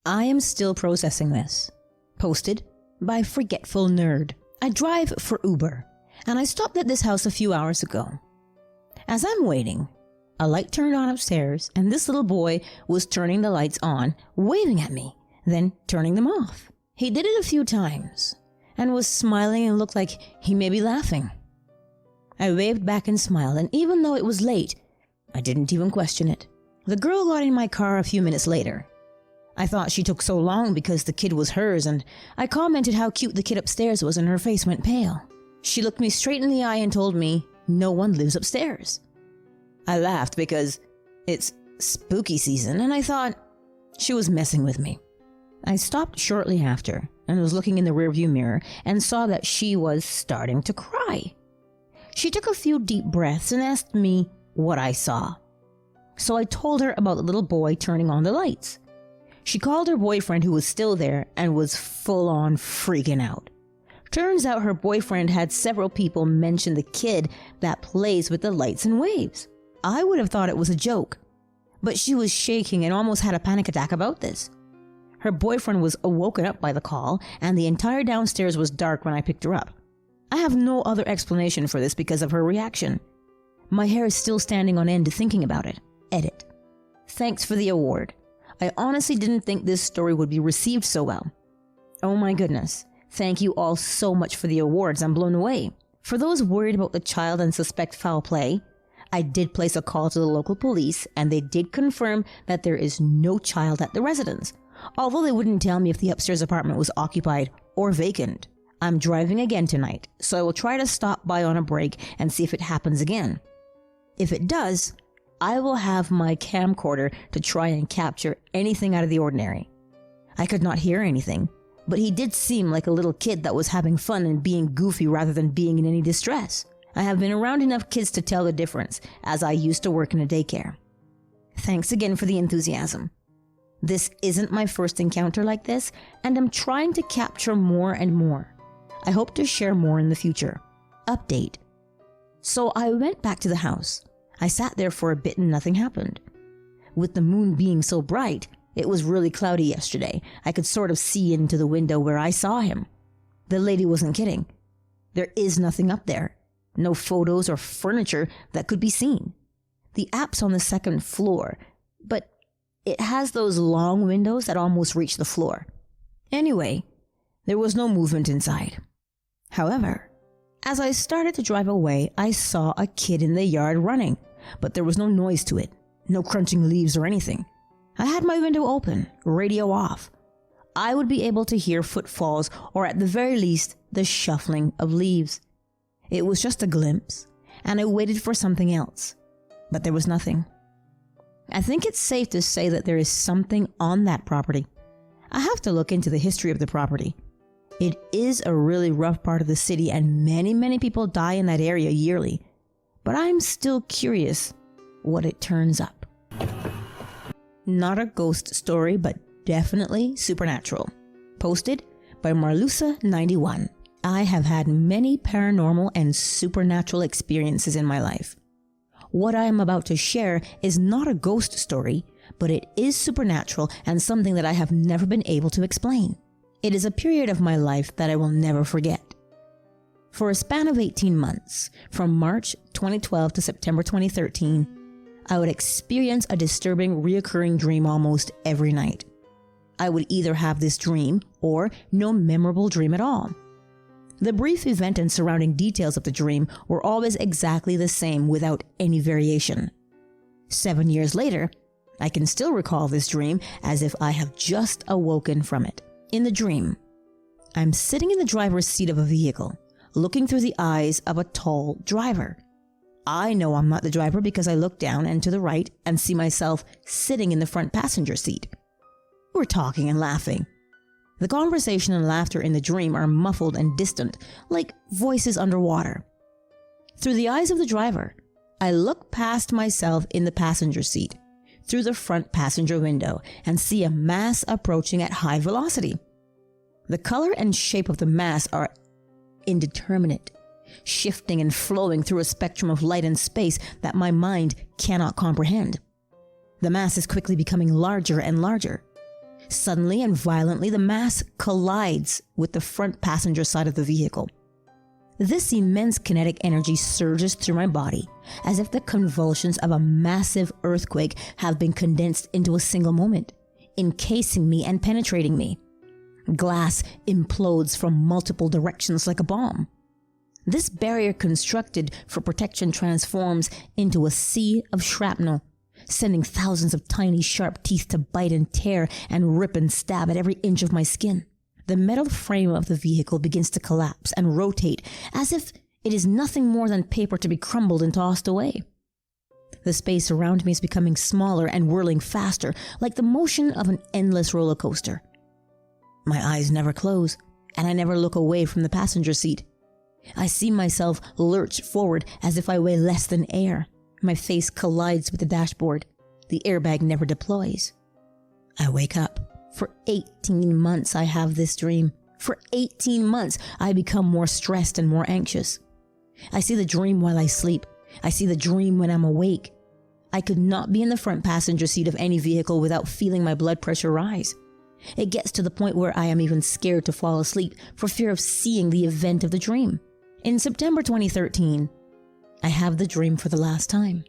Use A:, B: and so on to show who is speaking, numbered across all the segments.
A: I am still processing this. Posted by Forgetful Nerd. I drive for Uber, and I stopped at this house a few hours ago. As I'm waiting, a light turned on upstairs, and this little boy was turning the lights on, waving at me, then turning them off. He did it a few times, and was smiling and looked like he may be laughing. I waved back and smiled, and even though it was late, I didn't even question it. The girl got in my car a few minutes later. I thought she took so long because the kid was hers, and I commented how cute the kid upstairs was, and her face went pale. She looked me straight in the eye and told me no one lives upstairs. I laughed because it's spooky season, and I thought she was messing with me. I stopped shortly after and was looking in the rearview mirror and saw that she was starting to cry. She took a few deep breaths and asked me what I saw. So I told her about the little boy turning on the lights. She called her boyfriend, who was still there, and was full on freaking out. Turns out her boyfriend had several people mention the kid that plays with the lights and waves. I would have thought it was a joke, but she was shaking and almost had a panic attack about this. Her boyfriend was woken up by the call, and the entire downstairs was dark when I picked her up. I have no other explanation for this because of her reaction. My hair is still standing on end thinking about it. Edit. Thanks for the award. I honestly didn't think this story would be received so well. Oh my goodness. Thank you all so much for the awards. I'm blown away. For those worried about the child and suspect foul play, I did place a call to the local police, and they did confirm that there is no child at the residence, although they wouldn't tell me if the upstairs apartment was occupied or vacant. I'm driving again tonight, so I will try to stop by on a break and see if it happens again. If it does, I will have my camcorder to try and capture anything out of the ordinary. I could not hear anything, but he did seem like a little kid that was having fun and being goofy rather than being in any distress. I have been around enough kids to tell the difference, as I used to work in a daycare. Thanks again for the enthusiasm. This isn't my first encounter like this, and I'm trying to capture more and more. I hope to share more in the future. Update. So I went back to the house. I sat there for a bit and nothing happened. With the moon being so bright, it was really cloudy yesterday. I could sort of see into the window where I saw him. The lady wasn't kidding. There is nothing up there. No photos or furniture that could be seen. The app's on the second floor, but it has those long windows that almost reach the floor. Anyway, there was no movement inside. However, as I started to drive away, I saw a kid in the yard running, but there was no noise to it, no crunching leaves or anything. I had my window open, radio off. I would be able to hear footfalls, or at the very least, the shuffling of leaves. It was just a glimpse, and I waited for something else, but there was nothing. I think it's safe to say that there is something on that property. I have to look into the history of the property. It is a really rough part of the city, and many people die in that area yearly, but I'm still curious what it turns up. Not a ghost story, but definitely supernatural. Posted by Marlusa91. I have had many paranormal and supernatural experiences in my life. What I am about to share is not a ghost story, but it is supernatural and something that I have never been able to explain. It is a period of my life that I will never forget. For a span of 18 months, from March 2012 to September 2013, I would experience a disturbing, reoccurring dream almost every night. I would either have this dream or no memorable dream at all. The brief event and surrounding details of the dream were always exactly the same without any variation. 7 years later, I can still recall this dream as if I have just awoken from it. In the dream, I'm sitting in the driver's seat of a vehicle, looking through the eyes of a tall driver. I know I'm not the driver because I look down and to the right and see myself sitting in the front passenger seat. We're talking and laughing. The conversation and laughter in the dream are muffled and distant, like voices underwater. Through the eyes of the driver, I look past myself in the passenger seat, through the front passenger window, and see a mass approaching at high velocity. The color and shape of the mass are indeterminate, shifting and flowing through a spectrum of light and space that my mind cannot comprehend. The mass is quickly becoming larger and larger. Suddenly and violently, the mass collides with the front passenger side of the vehicle. This immense kinetic energy surges through my body as if the convulsions of a massive earthquake have been condensed into a single moment, encasing me and penetrating me. Glass implodes from multiple directions like a bomb. This barrier constructed for protection transforms into a sea of shrapnel, sending thousands of tiny sharp teeth to bite and tear and rip and stab at every inch of my skin. The metal frame of the vehicle begins to collapse and rotate as if it is nothing more than paper to be crumbled and tossed away. The space around me is becoming smaller and whirling faster, like the motion of an endless roller coaster. My eyes never close, and I never look away from the passenger seat. I see myself lurch forward as if I weigh less than air. My face collides with the dashboard. The airbag never deploys. I wake up. For 18 months I have this dream. For 18 months I become more stressed and more anxious. I see the dream while I sleep. I see the dream when I'm awake. I could not be in the front passenger seat of any vehicle without feeling my blood pressure rise. It gets to the point where I am even scared to fall asleep for fear of seeing the event of the dream. In September 2013, I have the dream for the last time.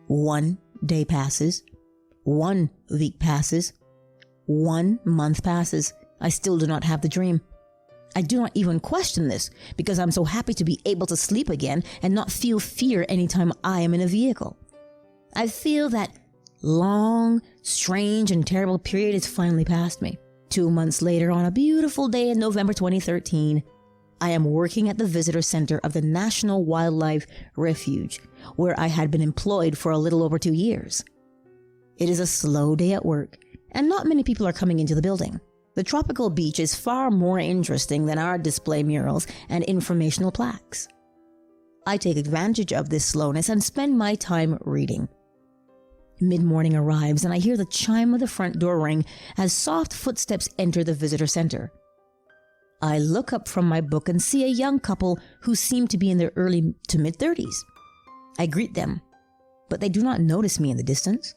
A: 1 day passes. 1 week passes. 1 month passes. I still do not have the dream. I do not even question this because I'm so happy to be able to sleep again and not feel fear anytime I am in a vehicle. I feel that long, strange, and terrible period is finally past me. 2 months later, on a beautiful day in November 2013, I am working at the visitor center of the National Wildlife Refuge, where I had been employed for a little over 2 years. It is a slow day at work, and not many people are coming into the building. The tropical beach is far more interesting than our display murals and informational plaques. I take advantage of this slowness and spend my time reading. Mid-morning arrives and I hear the chime of the front door ring as soft footsteps enter the visitor center. I look up from my book and see a young couple who seem to be in their early to mid-30s. I greet them, but they do not notice me in the distance.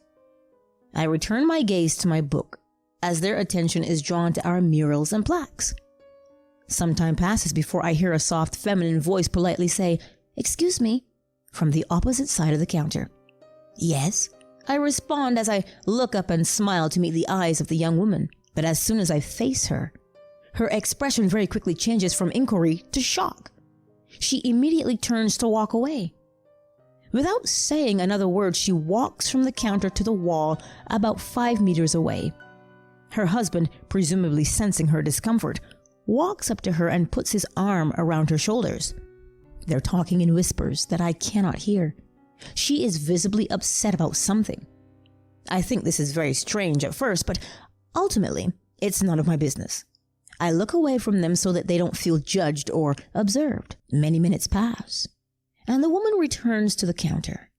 A: I return my gaze to my book as their attention is drawn to our murals and plaques. Some time passes before I hear a soft feminine voice politely say, "Excuse me," from the opposite side of the counter. "Yes," I respond as I look up and smile to meet the eyes of the young woman. But as soon as I face her, her expression very quickly changes from inquiry to shock. She immediately turns to walk away. Without saying another word, she walks from the counter to the wall about 5 meters away. Her husband, presumably sensing her discomfort, walks up to her and puts his arm around her shoulders. They're talking in whispers that I cannot hear. She is visibly upset about something. I think this is very strange at first, but ultimately, it's none of my business. I look away from them so that they don't feel judged or observed. Many minutes pass, and the woman returns to the counter.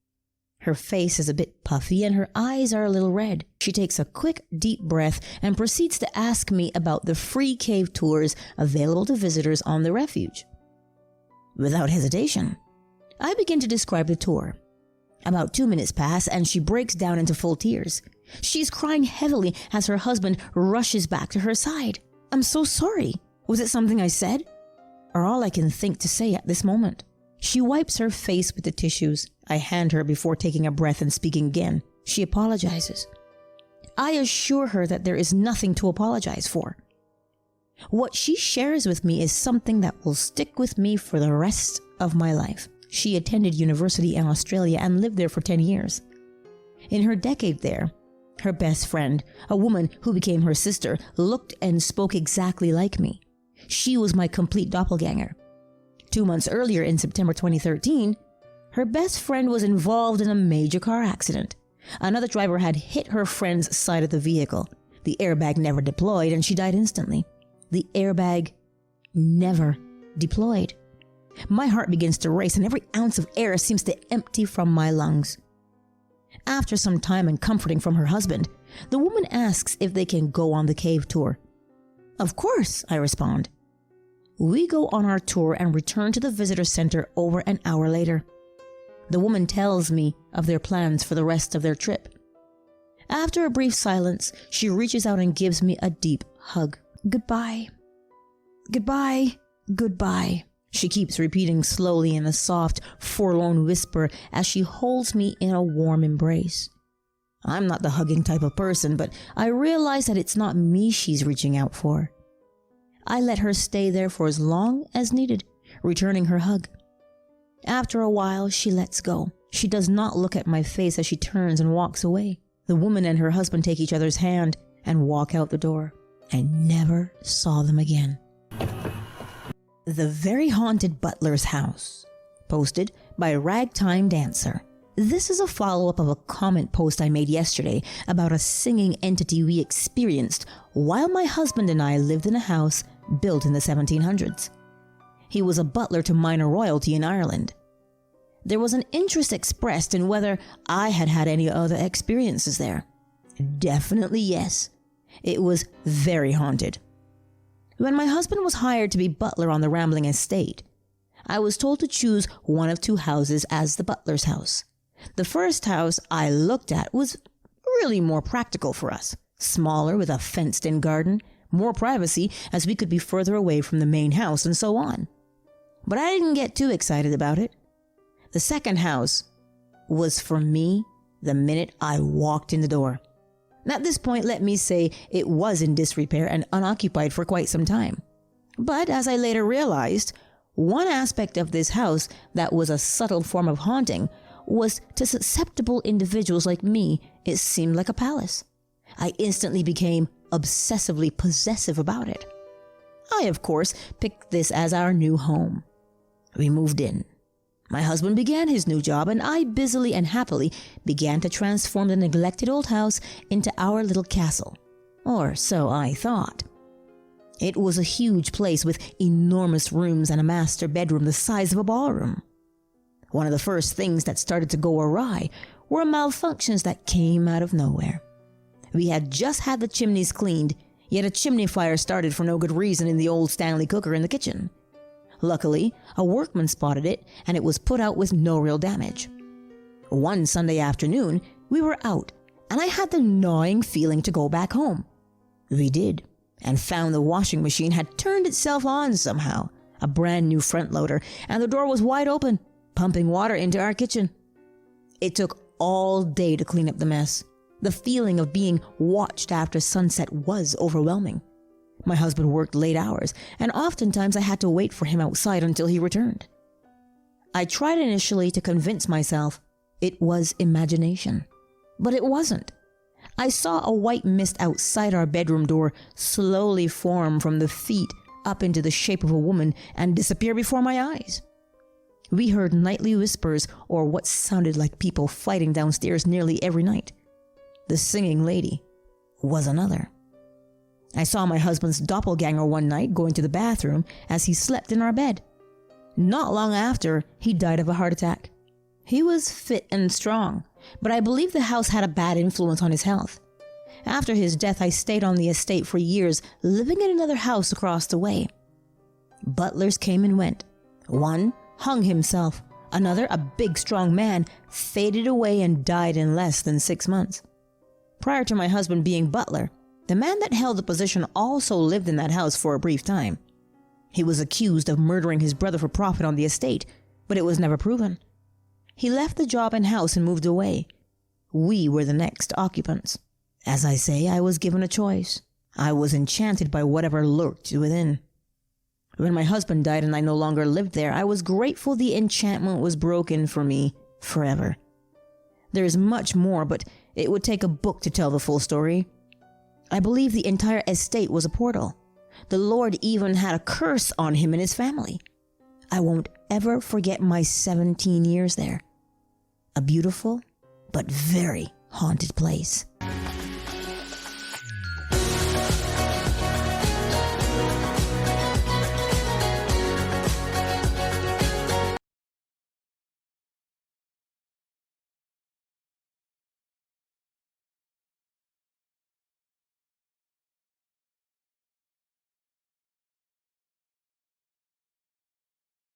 A: Her face is a bit puffy and her eyes are a little red. She takes a quick, deep breath and proceeds to ask me about the free cave tours available to visitors on the refuge. Without hesitation, I begin to describe the tour. About 2 minutes pass and she breaks down into full tears. She's crying heavily as her husband rushes back to her side. "I'm so sorry. Was it something I said?" are all I can think to say at this moment. She wipes her face with the tissues I hand her before taking a breath and speaking again. She apologizes. I assure her that there is nothing to apologize for. What she shares with me is something that will stick with me for the rest of my life. She attended university in Australia and lived there for 10 years. In her decade there, her best friend, a woman who became her sister, looked and spoke exactly like me. She was my complete doppelganger. 2 months earlier, in September 2013, her best friend was involved in a major car accident. Another driver had hit her friend's side of the vehicle. The airbag never deployed and she died instantly. The airbag never deployed. My heart begins to race and every ounce of air seems to empty from my lungs. After some time and comforting from her husband, the woman asks if they can go on the cave tour. "Of course," I respond. We go on our tour and return to the visitor center over an hour later. The woman tells me of their plans for the rest of their trip. After a brief silence, she reaches out and gives me a deep hug. "Goodbye. Goodbye. Goodbye," she keeps repeating slowly in a soft, forlorn whisper as she holds me in a warm embrace. I'm not the hugging type of person, but I realize that it's not me she's reaching out for. I let her stay there for as long as needed, returning her hug. After a while, she lets go. She does not look at my face as she turns and walks away. The woman and her husband take each other's hand and walk out the door. I never saw them again. The Very Haunted Butler's House, posted by Ragtime Dancer. This is a follow-up of a comment post I made yesterday about a singing entity we experienced while my husband and I lived in a house built in the 1700s. He was a butler to minor royalty in Ireland. There was an interest expressed in whether I had had any other experiences there. Definitely yes. It was very haunted. When my husband was hired to be butler on the rambling estate, I was told to choose one of two houses as the butler's house. The first house I looked at was really more practical for us, smaller with a fenced-in garden, more privacy as we could be further away from the main house and so on. But I didn't get too excited about it. The second house was for me the minute I walked in the door. At this point, let me say it was in disrepair and unoccupied for quite some time. But as I later realized, one aspect of this house that was a subtle form of haunting was to susceptible individuals like me, it seemed like a palace. I instantly became obsessively possessive about it. I, of course, picked this as our new home. We moved in. My husband began his new job, and I busily and happily began to transform the neglected old house into our little castle. Or so I thought. It was a huge place with enormous rooms and a master bedroom the size of a ballroom. One of the first things that started to go awry were malfunctions that came out of nowhere. We had just had the chimneys cleaned, yet a chimney fire started for no good reason in the old Stanley cooker in the kitchen. Luckily, a workman spotted it, and it was put out with no real damage. One Sunday afternoon, we were out, and I had the gnawing feeling to go back home. We did, and found the washing machine had turned itself on somehow, a brand new front loader, and the door was wide open, pumping water into our kitchen. It took all day to clean up the mess. The feeling of being watched after sunset was overwhelming. My husband worked late hours, and oftentimes I had to wait for him outside until he returned. I tried initially to convince myself it was imagination, but it wasn't. I saw a white mist outside our bedroom door slowly form from the feet up into the shape of a woman and disappear before my eyes. We heard nightly whispers or what sounded like people fighting downstairs nearly every night. The singing lady was another. I saw my husband's doppelganger one night going to the bathroom as he slept in our bed. Not long after, he died of a heart attack. He was fit and strong, but I believe the house had a bad influence on his health. After his death, I stayed on the estate for years, living in another house across the way. Butlers came and went. One hung himself. Another, a big, strong man, faded away and died in less than 6 months. Prior to my husband being butler, the man that held the position also lived in that house for a brief time. He was accused of murdering his brother for profit on the estate, but it was never proven. He left the job and house and moved away. We were the next occupants. As I say, I was given a choice. I was enchanted by whatever lurked within. When my husband died and I no longer lived there, I was grateful the enchantment was broken for me forever. There is much more, but it would take a book to tell the full story. I believe the entire estate was a portal. The Lord even had a curse on him and his family. I won't ever forget my 17 years there. A beautiful but very haunted place.